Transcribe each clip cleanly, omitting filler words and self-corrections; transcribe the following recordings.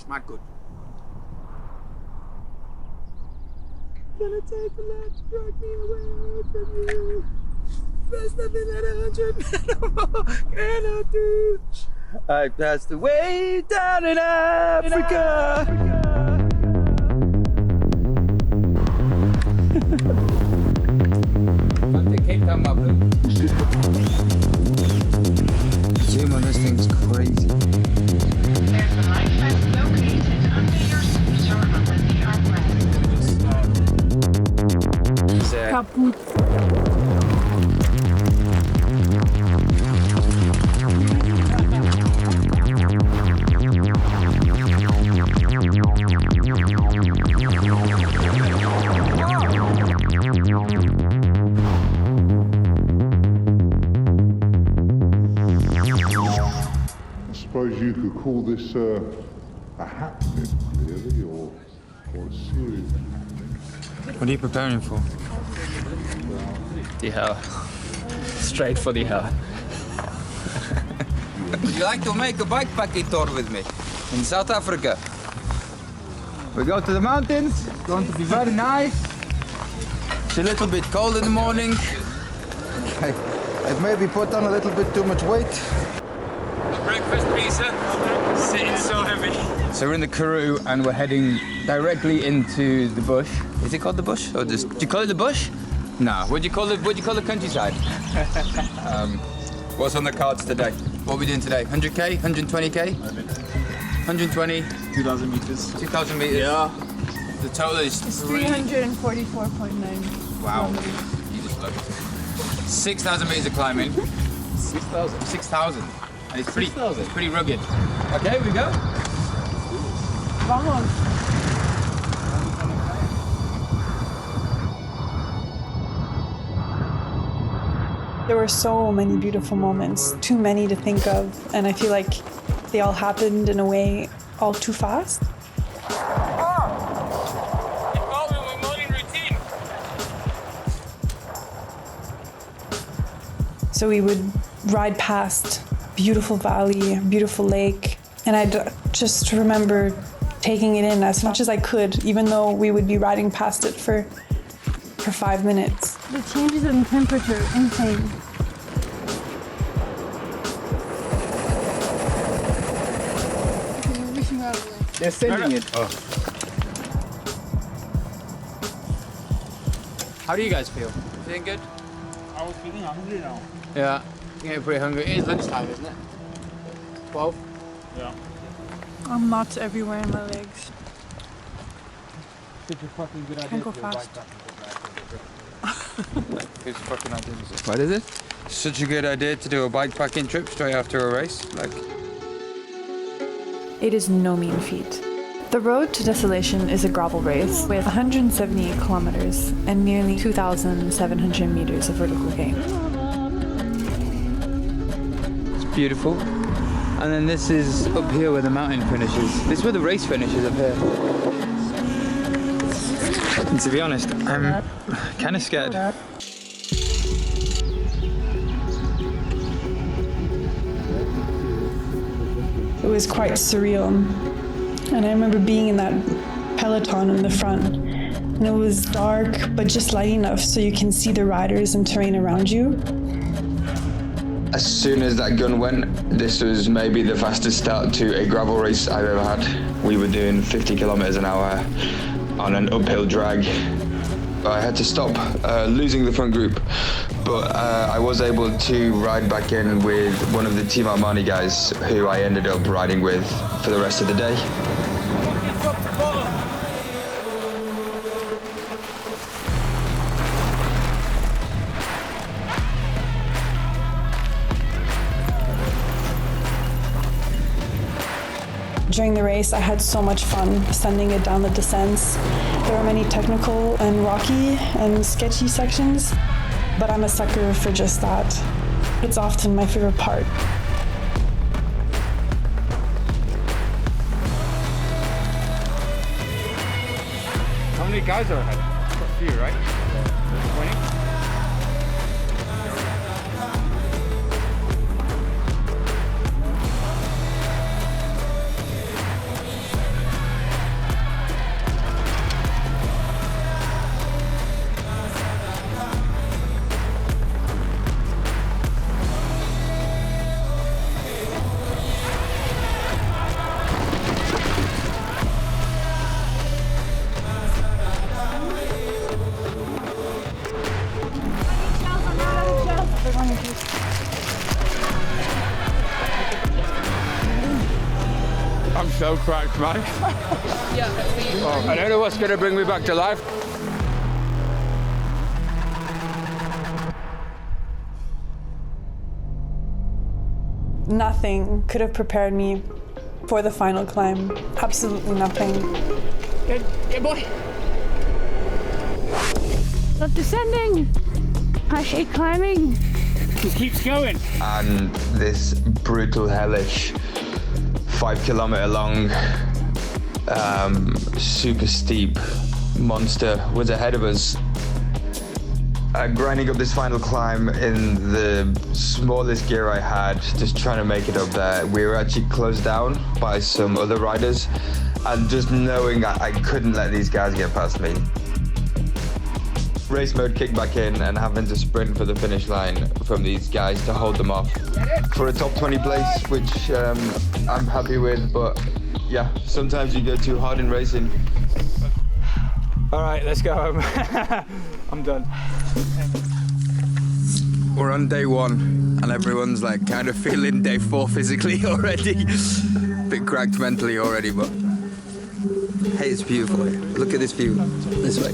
It's not good. Gonna take a left, drag me away from you. There's nothing that 100 more cannot do. I passed away down in Africa. Zoom on this thing's crazy. There's a light vest located under your signature on the near breast. Kaput. I suppose you could call this a happening, really, or a series. What are you preparing for? Die Hel. Straight for Die Hel. Would you like to make a bikepacking tour with me in South Africa? We go to the mountains. It's going to be very nice. It's a little bit cold in the morning. I've maybe put on a little bit too much weight. Breakfast pizza, sitting so heavy. So we're in the Karoo and we're heading directly into the bush. Is it called the bush? Or just, do you call it the bush? No. What do you call the countryside? What's on the cards today? What are we doing today? 100k? 120k? 120? 2,000 meters. 2,000 meters? Yeah. The total is 344.9. Wow. You just looked. 6,000 meters of climbing. 6,000. 6,000. And it's pretty, 6,000. pretty rugged. Okay, we go. Vamos. There were so many beautiful moments, too many to think of, and I feel like they all happened in a way all too fast. So we would ride past beautiful valley, beautiful lake, and I'd just remember taking it in as much as I could, even though we would be riding past it for 5 minutes. The changes in temperature, insane. They're sending it. Oh. How do you guys feel? Feeling good? I was feeling hungry now. Yeah. You're getting pretty hungry. It is lunchtime, isn't it? 12? Yeah. I'm knots everywhere in my legs. Such a fucking good idea. Can't go fast. Whose fucking idea is it? What is it? Such a good idea to do a bikepacking trip straight after a race. Like. It is no mean feat. The road to Desolation is a gravel race with 178 kilometers and nearly 2,700 meters of vertical gain. It's beautiful. And then this is up here where the mountain finishes. This is where the race finishes, up here. And to be honest, I'm kind of scared. It was quite surreal. And I remember being in that peloton in the front. And it was dark, but just light enough so you can see the riders and terrain around you. As soon as that gun went, this was maybe the fastest start to a gravel race I've ever had. We were doing 50 kilometers an hour on an uphill drag. I had to stop losing the front group, but I was able to ride back in with one of the Team Armani guys who I ended up riding with for the rest of the day. During the race, I had so much fun sending it down the descents. There were many technical and rocky and sketchy sections, but I'm a sucker for just that. It's often my favorite part. How many guys are ahead? A few, right? 20? so cracked, man. Oh, I don't know what's gonna bring me back to life. Nothing could have prepared me for the final climb. Absolutely nothing. Good boy. Stop descending. I hate climbing. Just keeps going. And this brutal, hellish 5 kilometer long, super steep monster was ahead of us. Grinding up this final climb in the smallest gear I had, just trying to make it up there. We were actually closed down by some other riders, and just knowing I couldn't let these guys get past me. Race mode kicked back in and having to sprint for the finish line from these guys to hold them off for a top 20 place, which I'm happy with, but yeah, sometimes you go too hard in racing. All right, let's go home. I'm done. We're on day 1 and everyone's like kind of feeling day 4 physically already. Bit cracked mentally already, but hey, it's beautiful here. Look at this view. This way.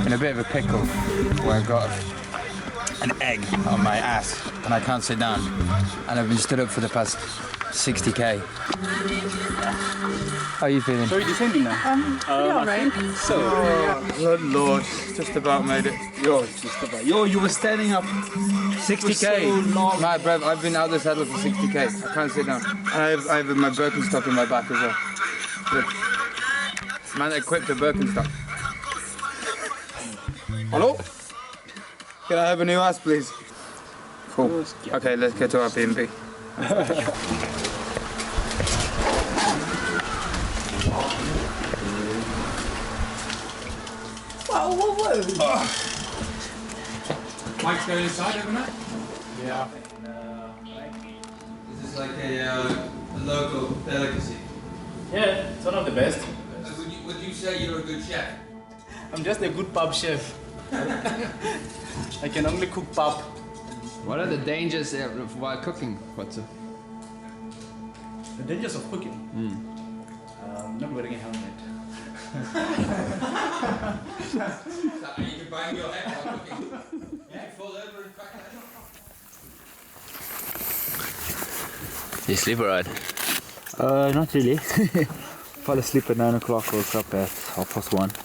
In a bit of a pickle where I've got an egg on my ass and I can't sit down, and I've been stood up for the past 60k. How are you feeling? So you're descending now? Alright. So, Good Lord, just about made it. yo, you were standing up. 60k. So long. My bruv, I've been out the saddle for 60k. I can't sit down. And I have my Birkenstock in my back as well. Look. Man equipped a Birkenstock. Hello? Can I have a new ass, please? Cool. Okay, let's get to our B&B. Mike's going inside overnight? Yeah. Is this like a local delicacy? Yeah, it's one of the best. Would you say you're a good chef? I'm just a good pub chef. I can only cook pub. What are the dangers while cooking, Kgotso? The dangers of cooking? Not wearing a helmet. You can bang your head while cooking. Yeah, fall over and crack that. You sleep alright? Not really. Fell asleep at 9 o'clock, woke up at 1:30.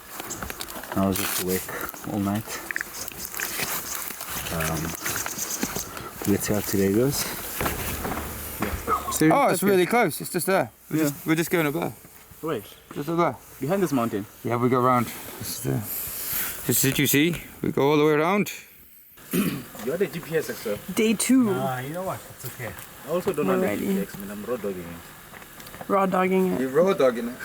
I was just awake all night. Let's see how today goes. Oh, it's really close. It's just there. We're just going up there. Wait, Just up there. behind this mountain? Yeah, we go around. Just did you see? We go all the way around. You're the GPS expert. Day 2. You know what? It's okay. I also don't know the Alrighty. GPS. I mean, I'm road dogging it. Raw dogging it. You're raw dogging it.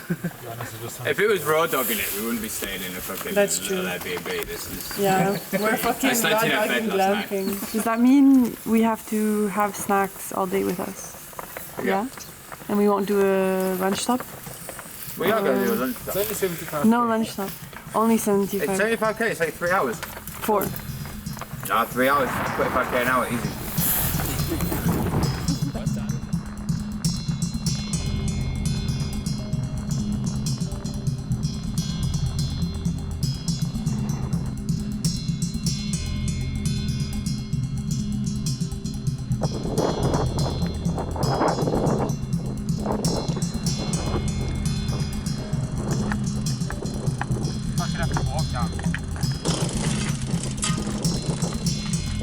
If it was raw dogging it, we wouldn't be staying in a fucking That's true. Airbnb. This is Yeah, we're fucking I slept raw in a dogging bed last night. glamping. Does that mean we have to have snacks all day with us? Yeah. And we won't do a lunch stop? We are going to do a lunch It's stop. only 75. No lunch stop. Only 75. It's 75k, it's like 3 hours. 4. Nah, 3 hours, 25k an hour, easy.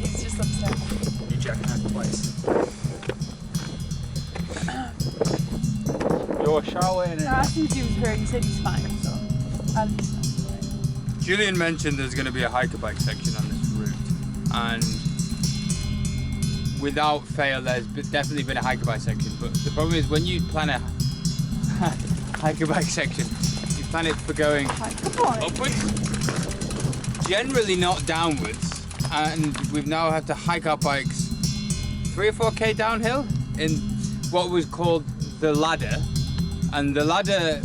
It's just upstairs. You jackknife twice. Your shower and I asked him if he was hurt. He said he's fine, so at least. Julian mentioned there's going to be a hiker bike section on this route, and without fail there's definitely been a hiker bike section, but the problem is when you plan a hiker bike section, you plan it for going upwards, generally not downwards, and we've now had to hike our bikes 3 or 4k downhill in what was called the ladder, and the ladder,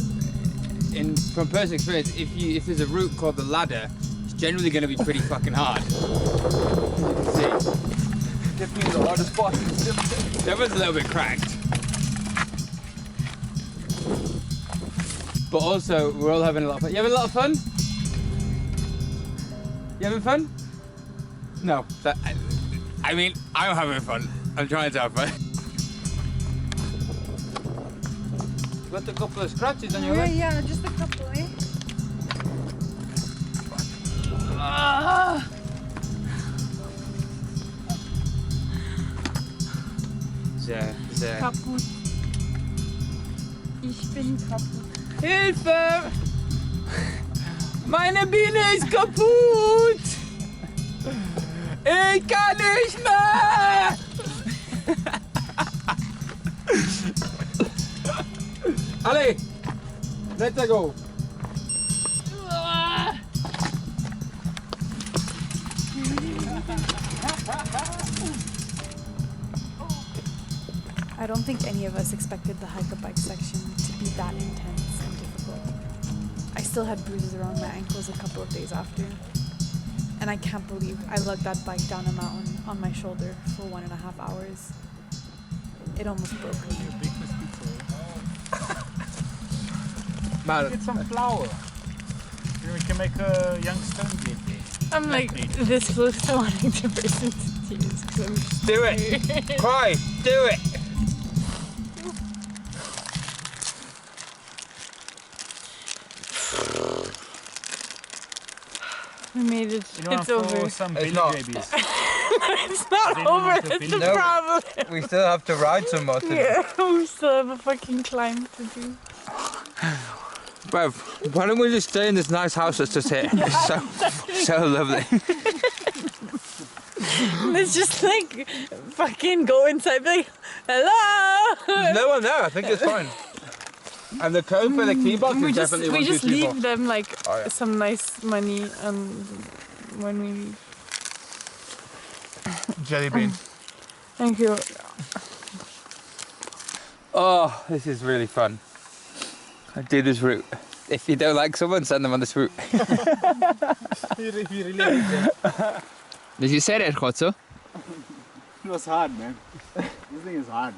from personal experience, if there's a route called the ladder, it's generally going to be pretty fucking hard. As you can see, Definitely the hardest part. that was a little bit cracked, but also we're all having a lot of fun. You having a lot of fun? You having fun? No. I mean, I'm having fun. I'm trying to have fun. Got a couple of scratches on your leg? Yeah, just a couple, eh? Sehr. Kaputt. Ich bin kaputt. Hilfe! Meine Biene ist kaputt! Ich kann nicht mehr! Allez! Let's go! I don't think any of us expected the hike-a-bike section to be that intense and difficult. I still had bruises around my ankles a couple of days after. And I can't believe I lugged that bike down a mountain on my shoulder for 1.5 hours. It almost broke me. Get some flour. We can make a young stone gate. I'm like this close to wanting to burst into tears. Do it! Cry! Do it! We made it. It's over. Some It's not. It's not over. That's the No. problem. We still have to ride some more today. Yeah, we still have a fucking climb to do. Bruv, why don't we just stay in this nice house that's just here? It's so lovely. Let's just like fucking go inside, be like, hello. There's no one there, I think it's fine. And the code for the key box is definitely we just 1, 2, 3, 4. leave them like Oh, yeah. some nice money when we leave. Jelly bean. Thank you. Oh, this is really fun. I do this route. If you don't like someone, send them on this route. Did you say that, Kgotso? It was hard, man. This thing is hard.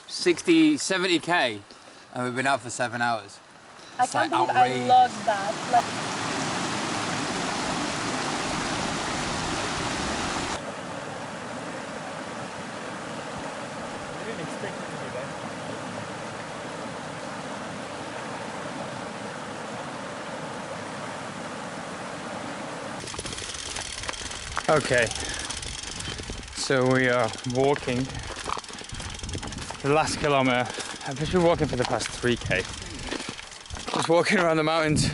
60, 70k, and we've been out for 7 hours. I It's like can't believe outrageous. I logged that. Like, I didn't expect it to be that. Okay, so we are walking the last kilometre. I've just been walking for the past 3k. Just walking around the mountains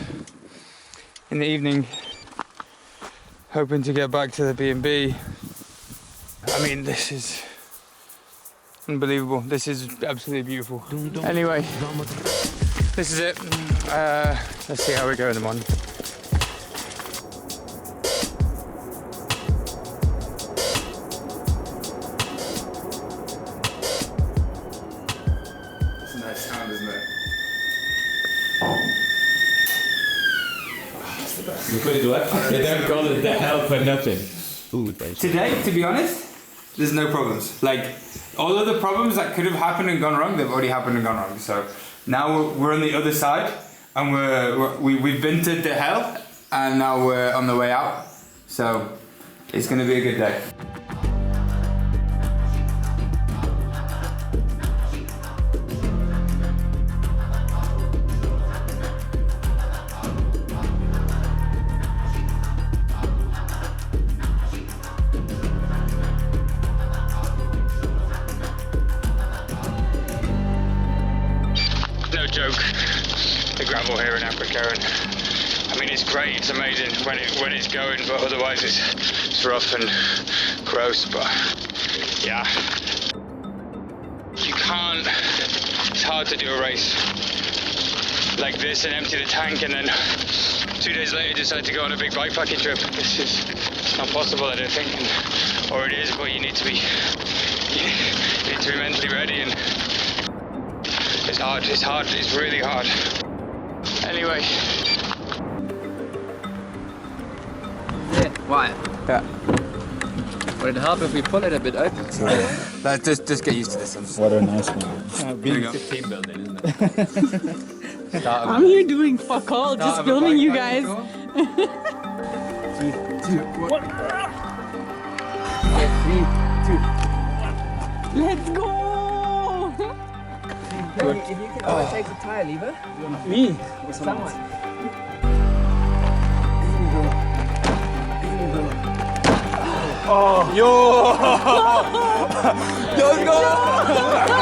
in the evening, hoping to get back to the B&B. I mean, this is unbelievable. This is absolutely beautiful. Anyway, this is it. Let's see how we go in the morning. Nice sound, isn't it? They don't call it the hell for nothing. Today, to be honest, there's no problems. Like, all of the problems that could have happened and gone wrong, they've already happened and gone wrong. So now we're on the other side, and we've been to Die Hel, and now we're on the way out. So it's going to be a good day. No joke, the gravel here in Africa, and I mean it's great, it's amazing when it's going, but otherwise it's rough and gross. But yeah, you can't. It's hard to do a race like this and empty the tank, and then 2 days later decide to go on a big bikepacking trip. It's not possible, I don't think, or it is, but you need to be you need to be mentally ready, and it's hard, it's really hard. Anyway. Why? Yeah. Would it help if we pull it a bit open? Just get used to this one. What a nice one. Being team building, isn't it? I'm here doing fuck all, just filming you guys. 3, 2, 1. 3, 2. Let's go! If you can take the tire lever. Me? Someone. Yo! Let's go!